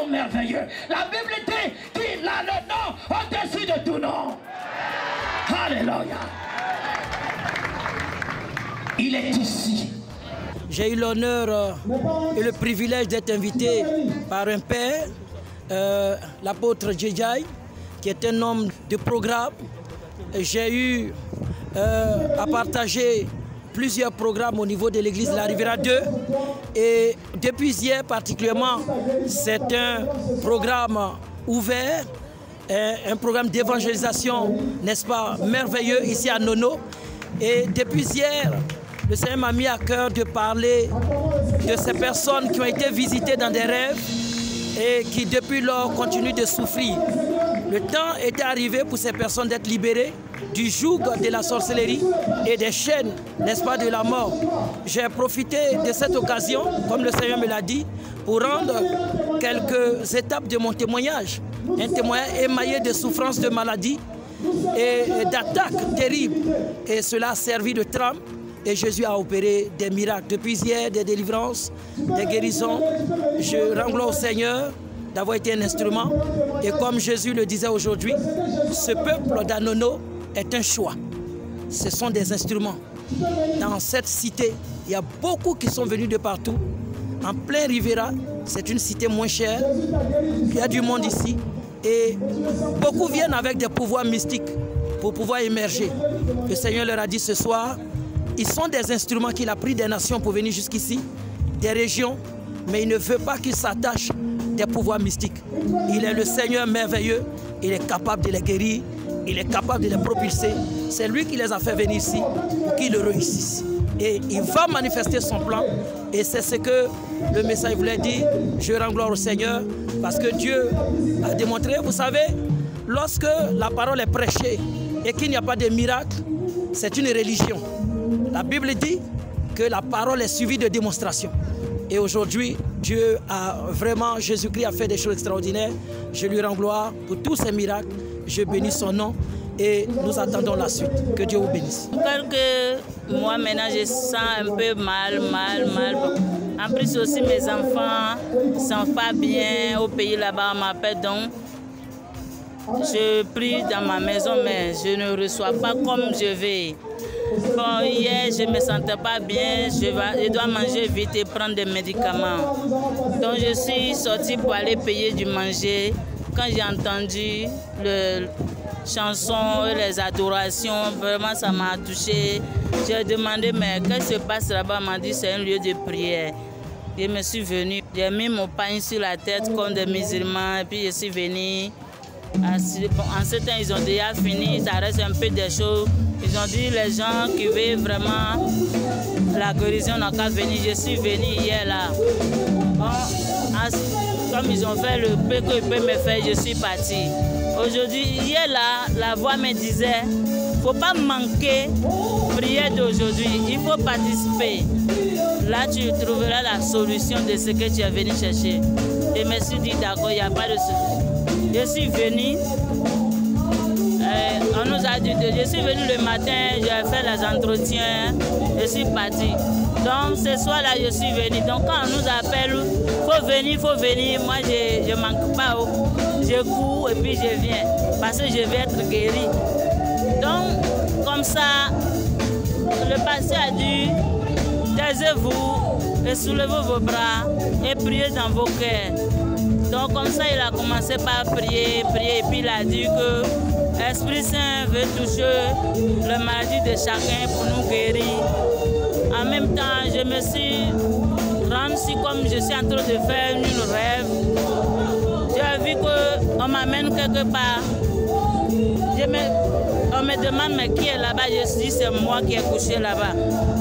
Merveilleux. La Bible dit qu'il a le nom au-dessus de tout nom. Alléluia. Il est ici. J'ai eu l'honneur et le privilège d'être invité par un père, l'apôtre Djedjaï, qui est un homme de programme. J'ai eu à partager plusieurs programmes au niveau de l'église de la Riviera 2. Et depuis hier particulièrement, c'est un programme ouvert, un programme d'évangélisation, n'est-ce pas, merveilleux ici à Nono. Et depuis hier, le Seigneur m'a mis à cœur de parler de ces personnes qui ont été visitées dans des rêves et qui depuis lors continuent de souffrir. Le temps était arrivé pour ces personnes d'être libérées du joug de la sorcellerie et des chaînes, n'est-ce pas, de la mort. J'ai profité de cette occasion, comme le Seigneur me l'a dit, pour rendre quelques étapes de mon témoignage. Un témoignage émaillé de souffrances, de maladies et d'attaques terribles. Et cela a servi de trame. Et Jésus a opéré des miracles. Depuis hier, des délivrances, des guérisons. Je rends gloire au Seigneur d'avoir été un instrument. Et comme Jésus le disait aujourd'hui, ce peuple d'Anono est un choix. Ce sont des instruments. Dans cette cité, il y a beaucoup qui sont venus de partout. En plein Riviera, c'est une cité moins chère. Il y a du monde ici. Et beaucoup viennent avec des pouvoirs mystiques pour pouvoir émerger. Le Seigneur leur a dit ce soir, ils sont des instruments qu'il a pris des nations pour venir jusqu'ici, des régions, mais il ne veut pas qu'ils s'attachent des pouvoirs mystiques. Il est le Seigneur merveilleux, il est capable de les guérir, il est capable de les propulser. C'est lui qui les a fait venir ici pour qu'ils le réussissent. Et il va manifester son plan. Et c'est ce que le message voulait dire. Je rends gloire au Seigneur parce que Dieu a démontré. Vous savez, lorsque la parole est prêchée et qu'il n'y a pas de miracle, c'est une religion. La Bible dit que la parole est suivie de démonstrations. Et aujourd'hui, Dieu a vraiment, Jésus-Christ a fait des choses extraordinaires. Je lui rends gloire pour tous ces miracles. Je bénis son nom et nous attendons la suite. Que Dieu vous bénisse. Moi maintenant je sens un peu mal. En plus aussi mes enfants ne sont pas bien au pays là-bas, on m'appelle donc. Je prie dans ma maison mais je ne reçois pas comme je vais. Bon, hier je ne me sentais pas bien, je dois manger vite et prendre des médicaments. Donc je suis sortie pour aller payer du manger. Quand j'ai entendu les chansons et les adorations, vraiment ça m'a touchée. J'ai demandé mais qu'est-ce qui se passe là-bas? On m'a dit c'est un lieu de prière. Je me suis venue, j'ai mis mon pagne sur la tête comme des musulmans et puis je suis venue. En ce temps ils ont déjà fini, ça reste un peu des choses. Ils ont dit les gens qui veulent vraiment la guérison n'ont qu'à venir. Je suis venue hier là. Bon, comme ils ont fait le peu qu'ils peuvent me faire, je suis partie. Aujourd'hui, hier là, la voix me disait, il ne faut pas manquer prière d'aujourd'hui, il faut participer. Là, tu trouveras la solution de ce que tu es venu chercher. Je me suis dit, d'accord, il n'y a pas de solution. Je suis venue. On nous a dit, je suis venue le matin, j'ai fait les entretiens, je suis partie. Donc ce soir-là, je suis venue. Donc quand on nous appelle, il faut venir. Moi, je ne manque pas. Je cours et puis je viens. Parce que je vais être guérie. Donc, comme ça, le pasteur a dit, taisez-vous et soulevez vos bras et priez dans vos cœurs. Donc comme ça, il a commencé par prier, et puis il a dit que l'Esprit Saint veut toucher la maladie de chacun pour nous guérir. En même temps, je me suis rendre comme je suis en train de faire une rêve. J'ai vu qu'on m'amène quelque part. On me demande mais qui est là-bas, je dis c'est moi qui ai couché là-bas.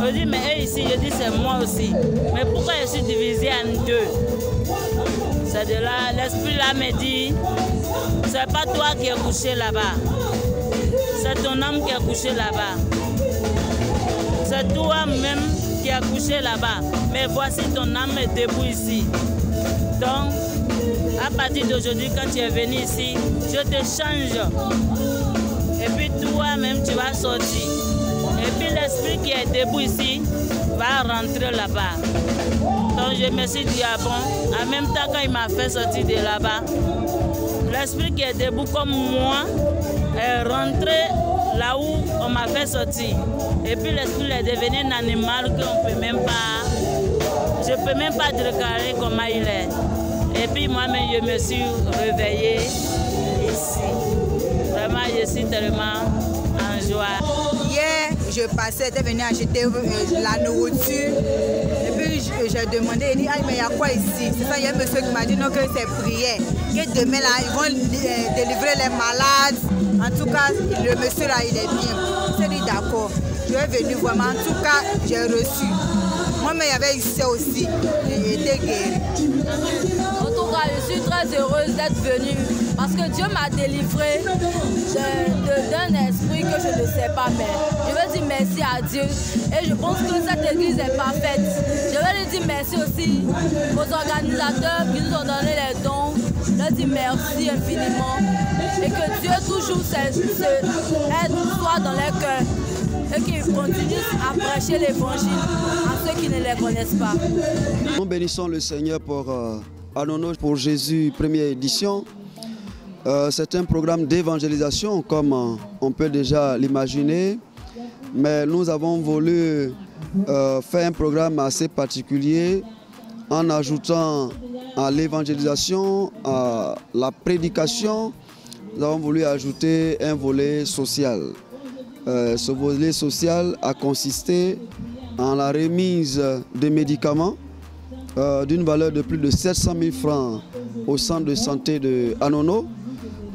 On dit mais eux ici, je dis c'est moi aussi. Mais pourquoi je suis divisée en deux? C'est de là, l'esprit là me dit, c'est pas toi qui es couché là-bas. C'est ton âme qui est couché là-bas. C'est toi-même qui as couché là-bas. Mais voici ton âme est debout ici. Donc, à partir d'aujourd'hui, quand tu es venu ici, je te change. Et puis toi-même, tu vas sortir. Et puis l'esprit qui est debout ici va rentrer là-bas. Donc je me suis dit, ah bon, en même temps quand il m'a fait sortir de là-bas, l'esprit qui est debout comme moi est rentré là où on m'a fait sortir. Et puis l'esprit est devenu un animal qu'on peut même pas, je ne peux même pas déclarer comment il est. Et puis moi-même, je me suis réveillée ici. Vraiment, je suis tellement en joie. Hier, je passais, j'étais venue acheter la nourriture. Et puis, j'ai demandé, il dit, ah, mais il y a quoi ici? C'est ça, il y a un monsieur qui m'a dit, non, que c'est prière. Que demain, là, ils vont délivrer les malades. En tout cas, le monsieur, là, il est bien. J'ai dit, d'accord. Je suis venu vraiment. En tout cas, j'ai reçu. Moi-même, il y avait ici aussi. J'ai été guéri. En tout cas, je suis très heureuse d'être venue parce que Dieu m'a délivré d'un esprit que je ne sais pas, mais je veux dire merci à Dieu et je pense que cette église est parfaite. Je veux lui dire merci aussi aux organisateurs qui nous ont donné les dons. Je leur dis merci infiniment et que Dieu toujours aide soit dans les cœurs et qu'ils continuent à prêcher l'évangile à ceux qui ne les connaissent pas. Nous bénissons le Seigneur pour Anono pour Jésus, première édition. C'est un programme d'évangélisation comme on peut déjà l'imaginer, mais nous avons voulu faire un programme assez particulier en ajoutant à l'évangélisation, à la prédication, nous avons voulu ajouter un volet social. Ce volet social a consisté en la remise de médicaments d'une valeur de plus de 700 000 francs au centre de santé de Anono.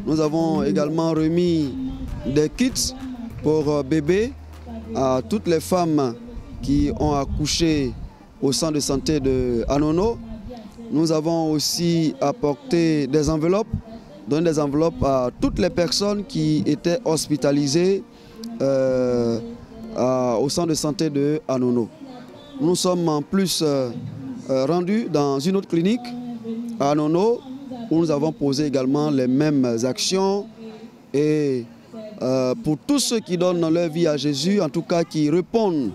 Nous avons également remis des kits pour bébés à toutes les femmes qui ont accouché au centre de santé de Anono. Nous avons aussi apporté des enveloppes, donné des enveloppes à toutes les personnes qui étaient hospitalisées au centre de santé de Anono. Nous sommes en plus rendus dans une autre clinique à Anono où nous avons posé également les mêmes actions et pour tous ceux qui donnent leur vie à Jésus, en tout cas qui répondent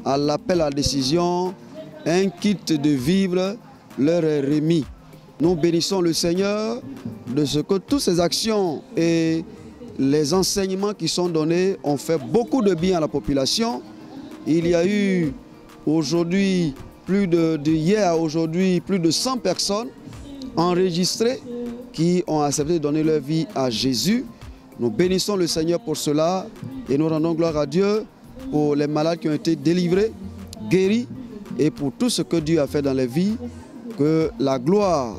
à l'appel à la décision, un kit de vivre leur est remis. Nous bénissons le Seigneur de ce que toutes ces actions et les enseignements qui sont donnés ont fait beaucoup de bien à la population. Il y a eu aujourd'hui, hier à aujourd'hui, plus de 100 personnes enregistrées qui ont accepté de donner leur vie à Jésus. Nous bénissons le Seigneur pour cela et nous rendons gloire à Dieu pour les malades qui ont été délivrés, guéris et pour tout ce que Dieu a fait dans les vies. Que la gloire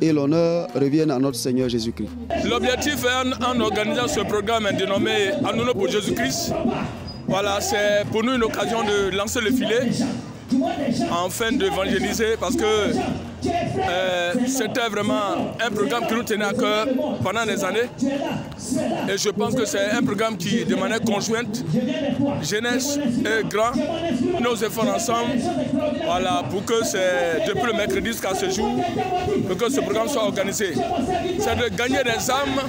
et l'honneur reviennent à notre Seigneur Jésus-Christ. L'objectif en organisant ce programme dénommé Anono pour Jésus-Christ, voilà, c'est pour nous une occasion de lancer le filet afin d'évangéliser parce que c'était vraiment un programme qui nous tenait à cœur pendant des années et je pense que c'est un programme qui, de manière conjointe, jeunesse et grand, nos efforts ensemble, voilà, pour que c'est depuis le mercredi jusqu'à ce jour, pour que ce programme soit organisé. C'est de gagner des âmes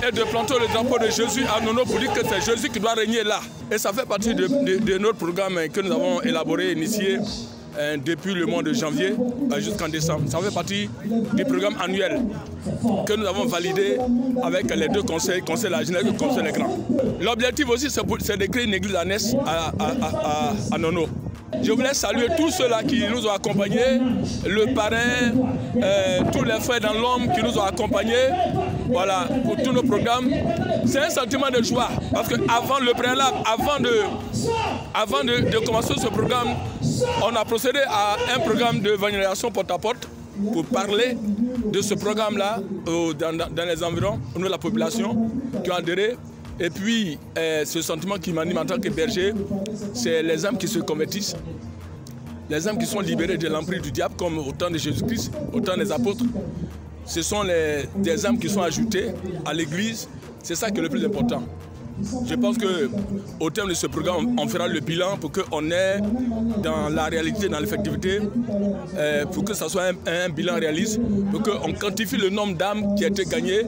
et de planter le drapeau de Jésus à Anono pour dire que c'est Jésus qui doit régner là. Et ça fait partie de notre programme que nous avons élaboré, initié depuis le mois de janvier jusqu'en décembre. Ça fait partie du programme annuel que nous avons validé avec les deux conseils, conseil de la jeunesse et conseil des grands. L'objectif aussi, c'est de créer une église annexe à Anono. Je voulais saluer tous ceux-là qui nous ont accompagnés, le parrain, tous les frères dans l'homme qui nous ont accompagnés, voilà, pour tous nos programmes. C'est un sentiment de joie, parce qu'avant le préalable, avant de commencer ce programme, on a procédé à un programme d'évangélisation porte-à-porte pour parler de ce programme-là dans les environs, au niveau de la population qui ont adhéré. Et puis, ce sentiment qui m'anime en tant que berger, c'est les âmes qui se convertissent, les âmes qui sont libérées de l'emprise du diable, comme au temps de Jésus-Christ, au temps des apôtres. Ce sont des âmes qui sont ajoutées à l'Église. C'est ça qui est le plus important. Je pense qu'au terme de ce programme, on fera le bilan pour qu'on ait dans la réalité, dans l'effectivité, pour que ça soit un bilan réaliste, pour qu'on quantifie le nombre d'âmes qui a été gagnées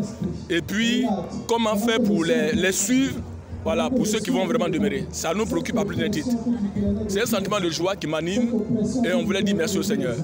et puis comment faire pour les suivre, voilà, pour ceux qui vont vraiment demeurer. Ça nous préoccupe à plus d'un titre. C'est un sentiment de joie qui m'anime et on voulait dire merci au Seigneur.